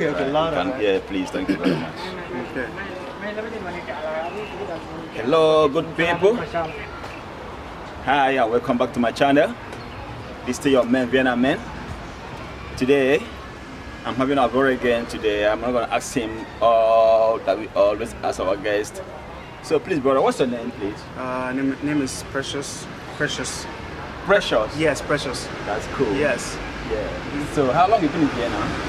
Yeah, please, thank you very much. Okay. Hello, good people. Hi, and welcome back to my channel. This is your man, Vienna man. Today, I'm having a very again today. I'm not going to ask him all that we always ask our guests. So please, brother, what's your name, please? Name is Precious. Precious. Precious? Yes, Precious. That's cool. Yes. Yeah. So how long you been in Vienna?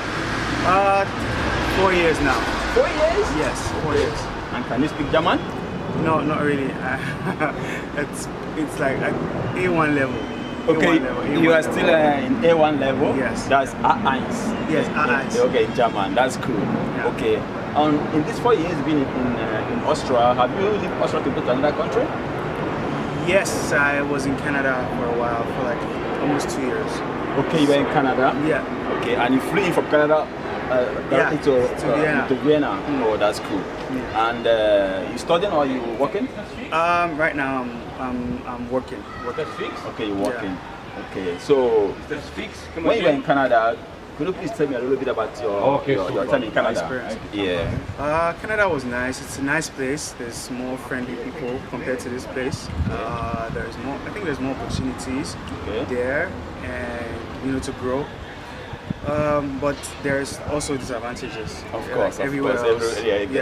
4 years now. 4 years? Yes, 4 years. And can you speak German? No, not really. it's like at A1 level. Okay, A1 level, you A1 are still in A1 level? Yes. That's A1. Yes, A1. Okay, in German, that's cool. Yeah. Okay, in these 4 years you've been in Austria, have you lived in Austria to go to another country? Yes, I was in Canada for a while, for like almost 2 years. Okay, you were in Canada? Yeah. Okay, and you flew in from Canada directly to Vienna. To Vienna. Oh, that's cool. Yeah. And you studying or you working? Right now I'm working. Okay, you're working. Yeah. Okay, so when you were in Canada, could you please tell me a little bit about your time in Canada? Experience. Yeah. Canada was nice. It's a nice place. There's more friendly people compared to this place. There's more. I think there's more opportunities there, and to grow. But there's also disadvantages. Of course, like everywhere else. Exactly.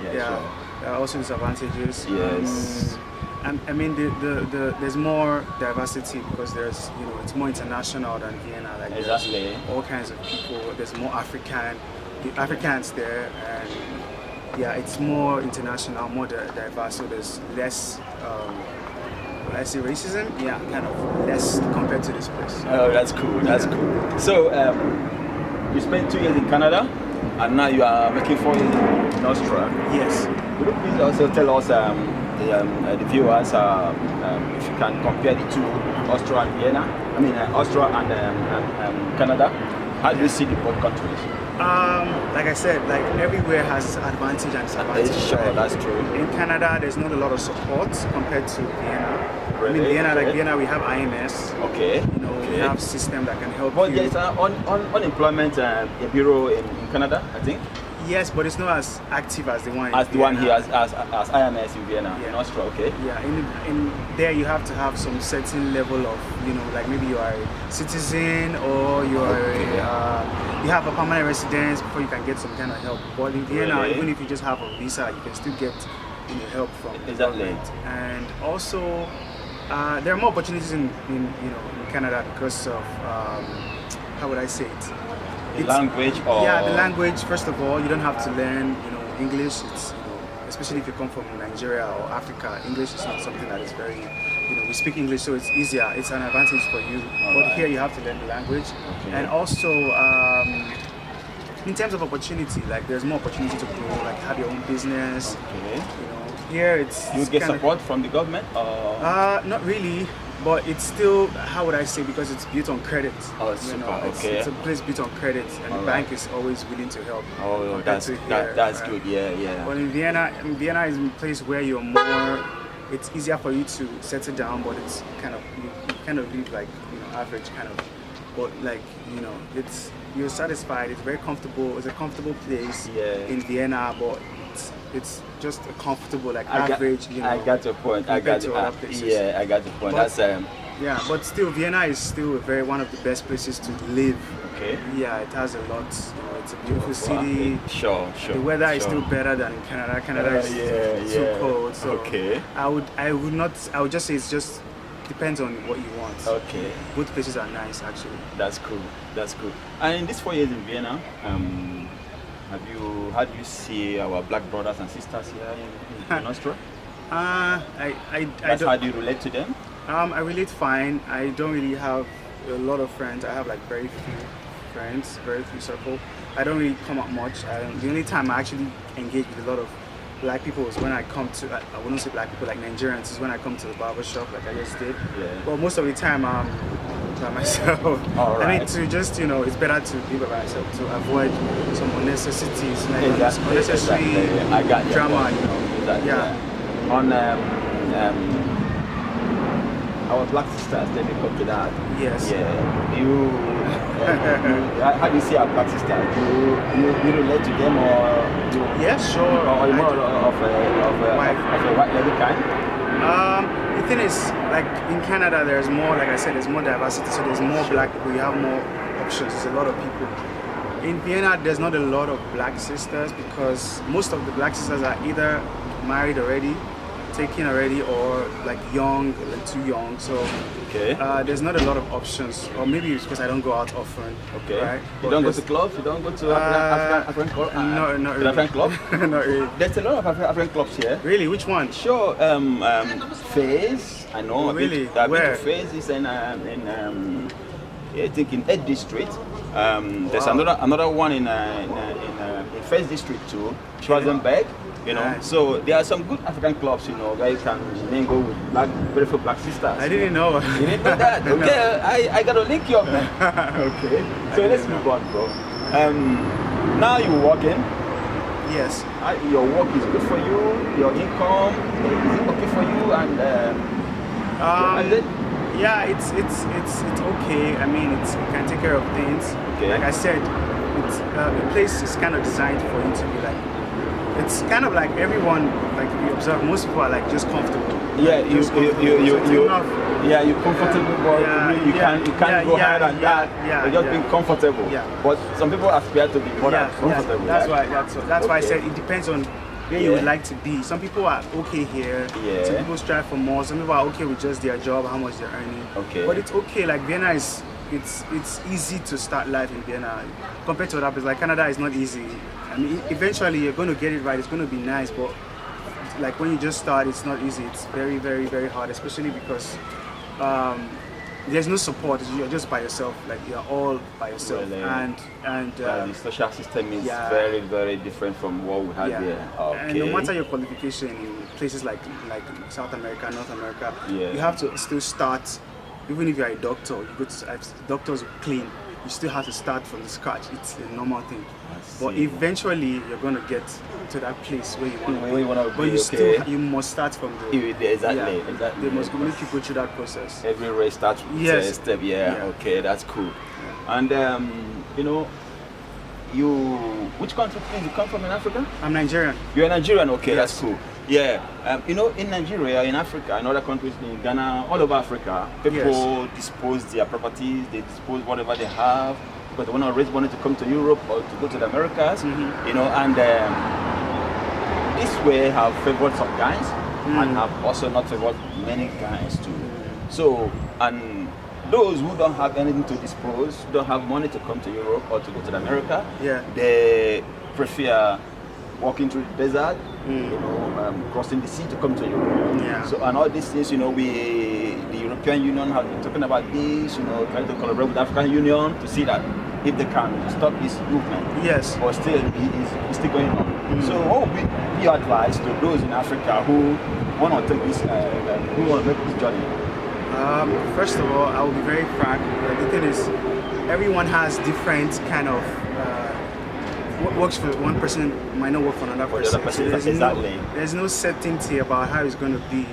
Yeah, sure. There are also disadvantages. Yes. I mean, there's more diversity because it's more international than Vienna. Like exactly. All kinds of people. There's more Africans there, and yeah, it's more international, more diverse. So there's less. I say racism, kind of less compared to this place. Oh, that's cool. That's cool. So, you spent 2 years in Canada, and now you are making 4 years in Austria. Yes. Could you please also tell us, the viewers, if you can compare the two, Austria and Vienna? I mean, Austria and Canada. How do you see the both countries? Like I said, like everywhere has advantage and disadvantage. Sure, that's true. In Canada, there's not a lot of support compared to Vienna. Really? I mean, Vienna, we have IMS. Okay. We have system that can help but you. But there's an unemployment bureau in Canada, I think. Yes, but it's not as active as the one. As the one here, as IMS in Vienna, in Austria. Okay. Yeah, in there you have to have some certain level of, like maybe you are a citizen or you are you have a permanent residence before you can get some kind of help. But in Vienna, even if you just have a visa, you can still get help from the government. And also, there are more opportunities in Canada because of how would I say it? The language, or the language. First of all, you don't have to learn English. It's especially if you come from Nigeria or Africa, English is not something that is very we speak English, so it's easier. It's an advantage for you. But here you have to learn the language, and also in terms of opportunity, like there's more opportunity to grow, like have your own business. Okay. Here it's you get support from the government, or not really. But it's still, how would I say, because it's built on credit. Oh, super. It's a place built on credit, and the bank is always willing to help. Oh, that's good. Yeah. But in Vienna is a place where you're more. It's easier for you to settle down, but it's kind of you kind of live like average kind of. But like you're satisfied. It's very comfortable. It's a comfortable place in Vienna, but it's just a comfortable average. I got your point. I got your point. But, but still, Vienna is still one of the best places to live. Okay. Yeah, it has a lot. It's a beautiful city. Sure. The weather is still better than in Canada. Canada is too cold. So I would just say it's just depends on what you want. Okay. Both places are nice, actually. That's cool. And in these 4 years in Vienna, how do you see our black brothers and sisters here in Austria? How do you relate to them? I relate fine. I don't really have a lot of friends. I have very few friends, very few circle. I don't really come out much. The only time I actually engage with a lot of black people is when I come to, I wouldn't say black people, like Nigerians, is when I come to the barber shop like I just did. Yeah. But most of the time I'm by myself. All right. I mean, to just, it's better to be by myself to avoid some unnecessities, like unnecessary I got drama, On our black sisters, they come to that. Yes. Yeah. How do you see our black sisters? You relate to them, or Yes, sure. or I more do. of a white lady kind? The thing is, like in Canada, there's more, like I said, there's more diversity, so there's more black people, you have more options, there's a lot of people. In Vienna, there's not a lot of black sisters because most of the black sisters are either married already, taken already, or like young, like too young. So Okay. there's not a lot of options, or maybe it's because I don't go out often. Okay. Right? You don't go to clubs? You don't go to African club? No, not really. African club? Not really. There's a lot of African clubs here. Really? Which one? Sure. Fez. I know. Oh, really? I've been Where? to Fez is I think in Ed District. There's Wow. another one in Fez District too. Schwarzenberg. You know, Nice. so there are some good African clubs, you know, where you can mingle with beautiful black sisters. I didn't know. You didn't know that? No. Okay, I gotta link you up, man. Okay. So let's move on, bro. Now you're working. Yes. Your work is good for you. Your income is it okay for you? And is it? Yeah, it's okay. I mean, you can take care of things. Okay. Like I said, it's the place is kind of designed for you to be like. It's kind of like everyone, like we observe, most people are like just comfortable. Yeah, Like, you just comfortable. So it's enough. yeah, you're comfortable, but you can't go higher than that. You're just being comfortable. Yeah. But some people aspire to be more than comfortable. That's right? why. That's why I Okay. said it depends on where you would like to be. Some people are okay here. Yeah. Some people strive for more. Some people are okay with just their job, how much they're earning. Okay. But it's okay. Like Vienna is, it's easy to start life in Vienna compared to other places. Like Canada is not easy. I mean, eventually you're going to get it right. It's going to be nice, but like when you just start, it's not easy. It's very, very, very hard, especially because there's no support. You're just by yourself. Like you're all by yourself, Really? and The social system is yeah. very, very different from what we had here. Okay. And no matter your qualification in places like South America, North America, Yeah. you have to still start. Even if you're a doctor, you go to doctors will clean. You still have to start from the scratch. It's a normal thing. But see. eventually, you're gonna get to that place where you want to Where be. you wanna But be, you still okay. you must start from the Exactly, yeah. exactly. They must make you go through that process. Every race starts with Yes. a step. Yeah. Yeah. Okay, that's cool. And you know, which country did you come from in Africa? I'm Nigerian. You're Nigerian. Okay, Yes. that's cool. Yeah. You know, in Nigeria, in Africa, in other countries, in Ghana, all over Africa, people dispose their properties. They dispose whatever they have because they want to raise money to come to Europe or to go to the Americas. You know, and this way have favored some guys and have also not favored many guys too. So, and those who don't have anything to dispose, don't have money to come to Europe or to go to America, they prefer walking through the desert, you know, crossing the sea to come to Europe. Yeah. So, and all these things, you know, the European Union have been talking about this, you know, trying to collaborate with the African Union to see that if they can stop this movement. Yes. But still, it's still going on. So, what would be your advice to those in Africa who want to take this, who want to make this journey? First of all, I will be very frank. The thing is, everyone has different kind of what works for one person might not work for another For the person. other person, there's exactly. There's no certainty about how it's going to be.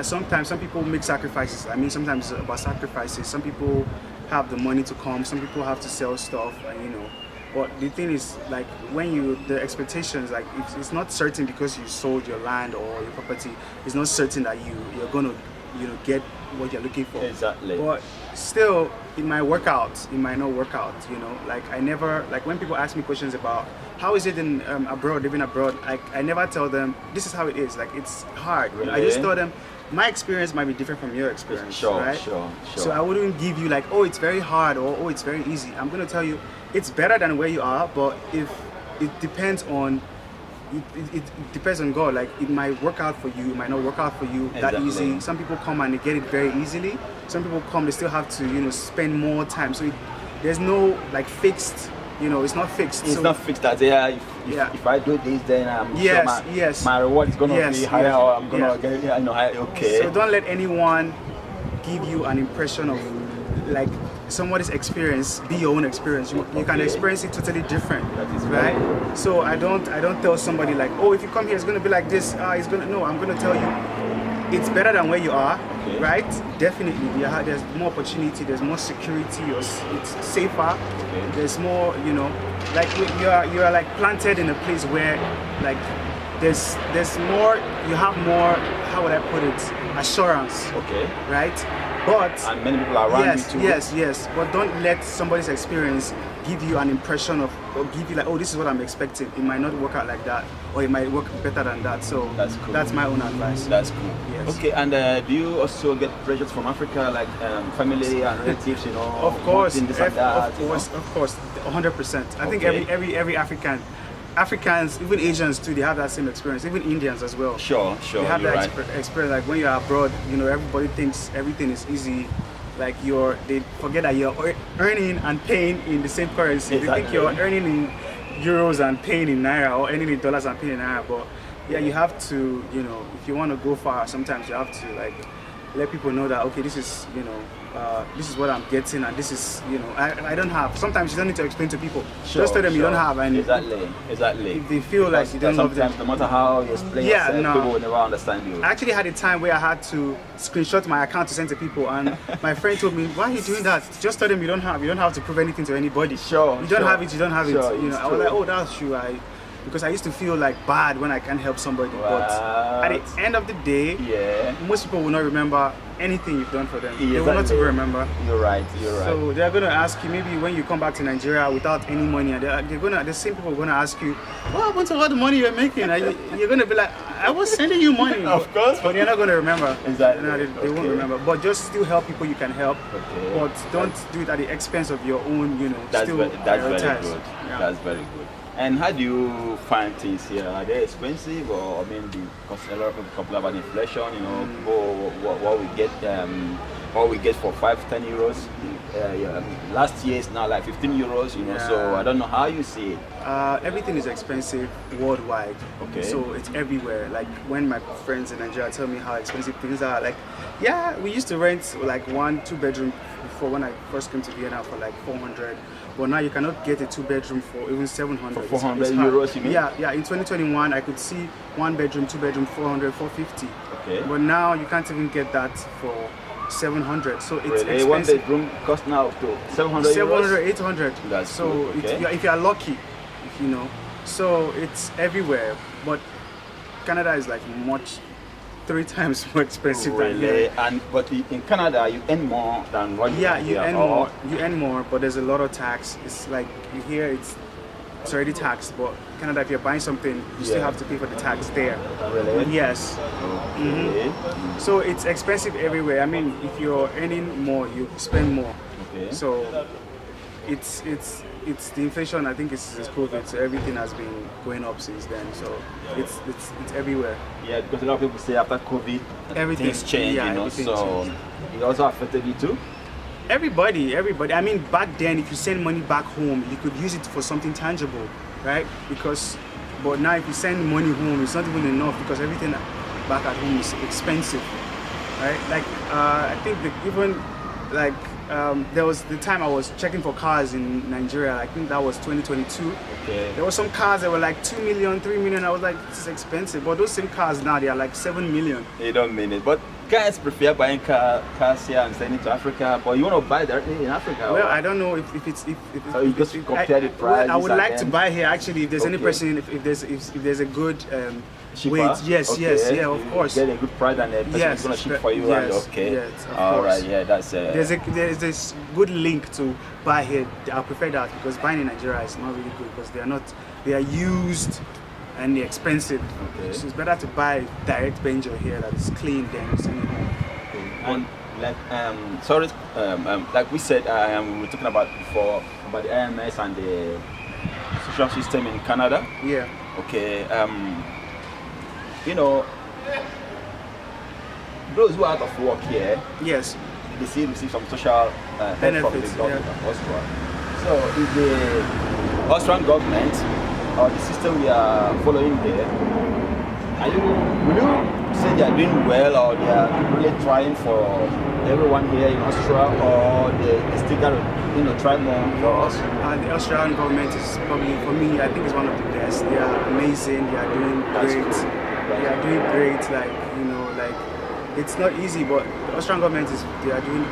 Sometimes some people make sacrifices. I mean, sometimes it's about sacrifices. Some people have the money to come. Some people have to sell stuff, and you know. But the thing is, like when the expectations, like it's not certain because you sold your land or your property. It's not certain that you're going to, you know, get what you're looking for. Exactly. But still, it might work out. It might not work out. You know, like I never, like when people ask me questions about how is it in abroad, living abroad, I never tell them this is how it is. Like it's hard. Really? I just tell them my experience might be different from your experience. Sure, right? sure. So I wouldn't give you like, oh, it's very hard or oh, it's very easy. I'm gonna tell you, it's better than where you are. But if it depends on. It depends on God. Like it might work out for you, it might not work out for you that Exactly. easy. Some people come and they get it very easily. Some people come, they still have to, you know, spend more time. So there's no like fixed, you know, it's not fixed. It's so, not fixed that if I do this, then I'm sure my reward is gonna be higher, or I'm gonna get it. I know. Okay. So don't let anyone give you an impression of like somebody's experience be your own experience. You can experience it totally different. That is right. very- So I don't tell somebody like, oh, if you come here, it's gonna be like this. It's gonna no. I'm gonna tell you, it's better than where you are. Okay. right? Definitely, there's more opportunity, there's more security, it's safer. Okay. There's more, like you are like planted in a place where like there's more, you have more, how would I put it, assurance, Okay. right? But And many people are around you too. yes, but don't let somebody's experience give you an impression of, or give you like, oh, this is what I'm expecting. It might not work out like that, or it might work better than that. So That's cool. That's my own advice. That's cool. Yes. Okay, and do you also get pressures from Africa, like family and relatives, Of course, wanting this and that, of course, 100%. I think Okay. every Africans, even Asians too, they have that same experience. Even Indians as well. Sure, They have you're that right. experience. Like when you're abroad, everybody thinks everything is easy. Like they forget that you're earning and paying in the same currency. They think Exactly. you're earning in euros and paying in naira, or earning in dollars and paying in naira. But yeah, you have to, if you want to go far, sometimes you have to like let people know that, okay, this is, this is what I'm getting, and this is, I don't have. Sometimes you don't need to explain to people. Just tell them you don't have, and exactly. if they feel like you don't love them. Sometimes, no matter how you explain Yeah, yourself, no. people will never understand you. I actually had a time where I had to screenshot my account to send to people, and my friend told me, "Why are you doing that? Just tell them you don't have. You don't have to prove anything to anybody. Sure, you don't sure. have it. You don't have Sure, it. it's I was true. like, oh, that's true. Because I used to feel like bad when I can't help somebody. But at What? the end of the day, Yeah. most people will not remember anything you've done for them. Yeah, They will not exactly. even remember. You're right. So they're gonna ask you, maybe when you come back to Nigeria without any money, and the same people are gonna ask you, what happened to all the money you're making? And you're gonna be like, I was sending you money. Of course. But you're not gonna remember. Exactly. No, they won't Okay. remember. But just still help people you can help. Okay. But don't do it at the expense of your own, That's still very prioritize. good. Yeah. That's very good. And how do you find things here? Are they expensive, or because a lot of people complain about inflation? People, what we get for 5-10 euros. Last year is now like 15 euros. So Yeah. I don't know how you see it. Everything is expensive worldwide. Okay. So it's everywhere. Like when my friends in Nigeria tell me how expensive things are, like, yeah, we used to rent like 1-2 bedroom before when I first came to Vienna for like 400. But now you cannot get a 2-bedroom for even 700. For 400 It's hard. euros, you mean? Yeah. In 2021, I could see 1-bedroom, 2-bedroom, 400, 450. Okay. But now you can't even get that for 700. So it's Really? One expensive. bedroom costs now up to 700 euros. 700, 800. That's so good, okay. if you are lucky, so it's everywhere. But Canada is like 3 times more expensive than Really? here. But in Canada, you earn more than what Yeah, you here, earn or- more. You earn more, but there's a lot of tax. It's like here, it's already taxed. But Canada, if you're buying something, you still Yeah. have to pay for the tax there. Really? Yes. Okay. So it's expensive everywhere. I mean, if you're earning more, you spend more. Okay. So it's the inflation. I think it's COVID. So everything has been going up since then. So it's everywhere. Yeah, because a lot of people say after COVID, Everything- things change, yeah, everything so changed. it also affected you too. Everybody. I mean, back then, if you send money back home, you could use it for something tangible, right? But now if you send money home, it's not even enough because everything back at home is expensive, right? Like I think that even like there was the time I was checking for cars in Nigeria. I think that was 2022. Okay. There were some cars that were like 2 million, 3 million. I was like, this is expensive. But those same cars now, they are like 7 million. You don't mean it, but guys prefer buying cars here and sending to Africa. But you want to buy directly in Africa? Well, or- I don't know if So you just compare the prices I would and like to then- buy here actually. If there's any Okay. person, if there's a good Cheaper? wait, yes, Okay. yeah, of course. Get a good price and the person Yes, is going to ship for you. yes, and okay. yes, of All course. right. Yeah, that's. There's this good link to buy here. I prefer that because buying in Nigeria is not really good because they are used and they're expensive. Okay. So it's better to buy direct Benjo here that is clean than you send it home. And like sorry, like we said, we were talking about before about the IMS and the social system in Canada. Yeah. Okay, those who are out of work here, Yes. they still receive some social help from the Benefits, government of Austria. So if the Austrian government or the system we are following here, will you say they are doing well, or they are really trying for everyone here in Austria, or they still got to try more for us? The Australian government is probably, for me, I think it's one of the best. They are amazing. They are doing That's great. cool. They are doing great. Like it's not easy, but the Austrian government they are doing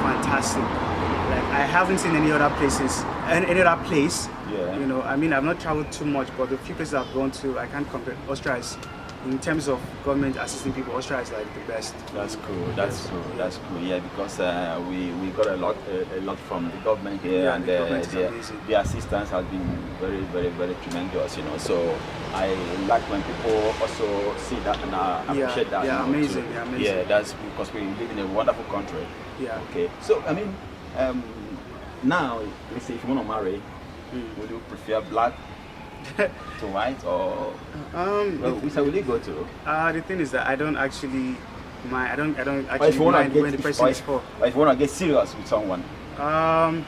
fantastic. Like I haven't seen any other places, any other place. Yeah. You know, I mean, I've not traveled too much, but the few places I've gone to, I can't compare. Austria is, in terms of government assisting people, Austria is like the best. That's cool. That's cool. That's cool. Yeah, because we got a lot from the government here, Yeah, and the government is amazing. the assistance has been very, very, very tremendous. You know, so I like when people also see that and appreciate that. Yeah, you know, amazing. too. Yeah, amazing. Yeah, that's because we live in a wonderful country. Yeah. Okay. So I mean, now let's say if you want to marry, would you prefer black to white, or which side will you go to? The thing is that I don't actually mind. I don't Or if actually you want mind to when the get, person is for. or if you want to get serious with someone. I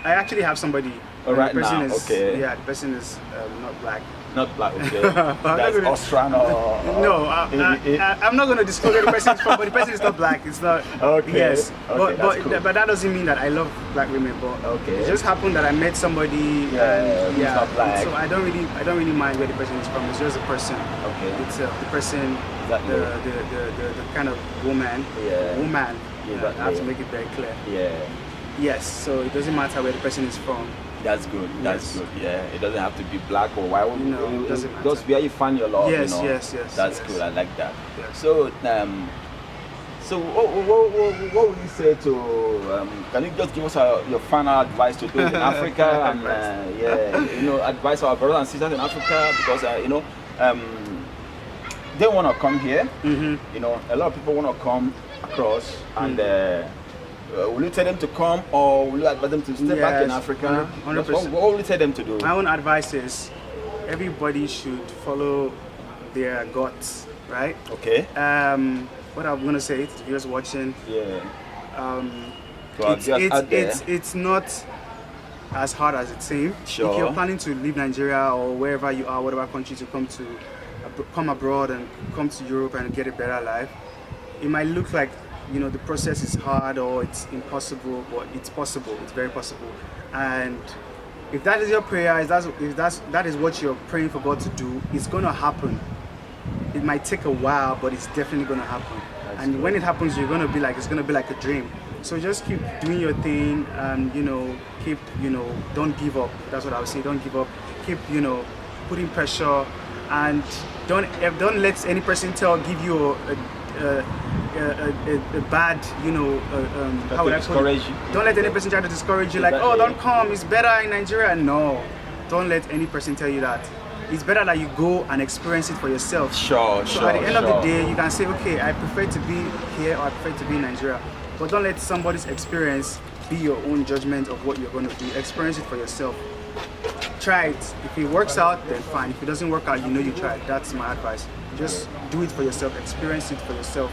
actually have somebody. Oh, right the person now, is, okay. Yeah, the person is not black. Not black, okay. I'm not That's gonna- Austrian or... No, I'm not going to disclose where the person is from, but the person is not black. It's not. Okay. Yes, Okay, that's cool. but that doesn't mean that I love black women. But Okay. it just happened that I met somebody. Yeah, and who's not black. So I don't really mind where the person is from. It's just the person. Okay. It's the person, Exactly. the kind of woman. Yeah. Woman. Yeah, I have to exactly. make it very clear. Yeah, Yes. So it doesn't matter where the person is from. that's good. That's Yes. good. Yeah, it doesn't have to be black or white. No, it doesn't matter. Just where you find your love. Yes, you know. yes. That's yes. cool. I like that. Yes. So, so what would you say to? Can you just give us your final advice to those in Africa and advise our brothers and sisters in Africa, because they want to come here. Mm-hmm. You know, a lot of people want to come across, and will you tell them to come, or will you advise them to stay back in Yes, Africa? 100%. What will you tell them to do? My own advice is everybody should follow their guts, right? Okay. What I'm gonna say to the viewers watching, Yeah. To our viewers out there. it's not as hard as it seems. Sure. If you're planning to leave Nigeria or wherever you are, whatever country to come abroad and come to Europe and get a better life, it might look like the process is hard or it's impossible, but it's possible. It's very possible. And if that is your prayer, if that is what you're praying for God to do, it's gonna happen. It might take a while, but it's definitely gonna happen. That's And good. when it happens, it's gonna be like a dream. So just keep doing your thing, and keep don't give up. That's what I would say. Don't give up. Keep putting pressure, and don't let any person give you a bad how would I put discourage it? you. Don't let any person try to discourage you, like, oh, don't come, it's better in Nigeria. No, don't let any person tell you that. It's better that you go and experience it for yourself. Sure, So at the end of the day, you can say, okay, I prefer to be here or I prefer to be in Nigeria. But don't let somebody's experience be your own judgment of what you're going to do. Experience it for yourself. Try it. If it works out, then fine. If it doesn't work out, you tried. That's my advice. Just do it for yourself. Experience it for yourself.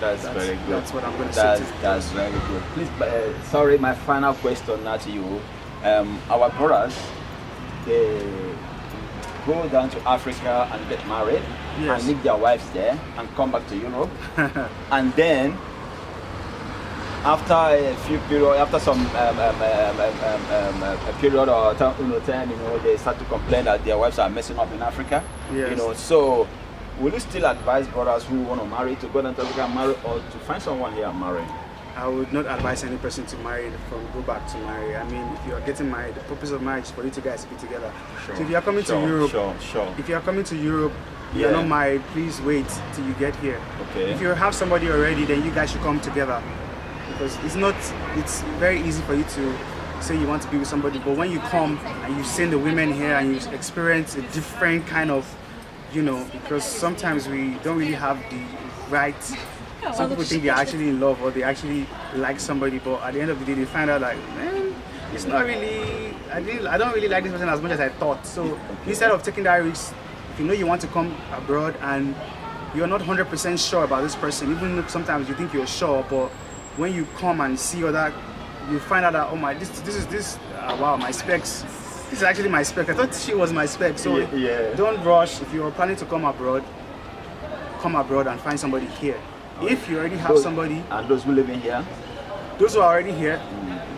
That's very good. That's what I'm going to say. That's very good. Please, sorry, my final question now to you. Our brothers, they go down to Africa and get married, Yes. and leave their wives there and come back to Europe, and then after a few period, after some a period or time, they start to complain that their wives are messing up in Africa. Yes. So will you still advise brothers who want to marry to go down to Africa and marry, or to find someone here and marry? I would not advise any person to marry go back to marry. I mean, if you are getting married, the purpose of marriage is for you two guys to be together. Sure. So if you are coming to Europe, Sure. if you are coming to Europe, you are Yeah. not married, please wait till you get here. Okay. If you have somebody already, then you guys should come together. Because it's very easy for you to say you want to be with somebody, but when you come and you've seen the women here and you experience a different kind of, because sometimes we don't really have the right. Some people think they're actually in love or they actually like somebody, but at the end of the day, they find out like, man, it's not really. I don't really like this person as much as I thought. So instead of taking that risk, if you know you want to come abroad and you're not 100% sure about this person, even if sometimes you think you're sure, but when you come and see other, you find out that, oh my, wow, my specs. This is actually my spec. I thought she was my spec. So Yeah. don't rush. If you're planning to come abroad and find somebody here. If you already have somebody, and those who live in here, those who are already here,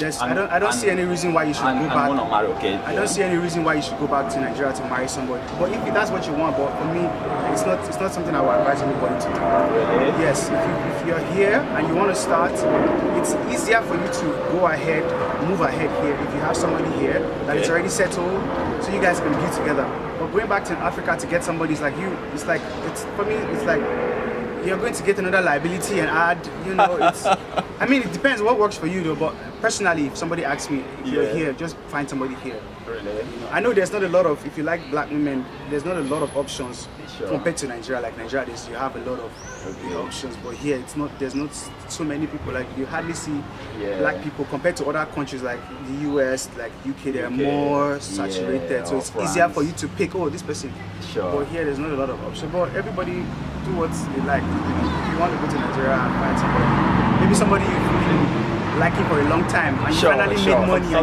I don't see any reason why you should go back. I'm marry, okay. I don't see any reason why you should go back to Nigeria to marry somebody. But if that's what you want, but for me, it's not something I would advise anybody to do. Really? Yes, if you're here and you want to start, it's easier for you to go ahead, move ahead here if you have somebody here that is already settled, so you guys can be together. But going back to Africa to get somebody is like for me, it's like you're going to get another liability and add, it's, I mean, it depends what works for you though, but personally, if somebody asks me, if you're here, just find somebody here. Really? I know there's not a lot of, if you like black women, there's not a lot of options compared to Nigeria. Like Nigeria, you have a lot of options, but here there's not so many people. Like you hardly see black people compared to other countries like the US, like UK, they're more saturated, so it's easier for you to pick, this person. But here there's not a lot of options, but everybody do what they like. If you want to go to Nigeria and find somebody, maybe somebody you've been liking for a long time and you finally made money.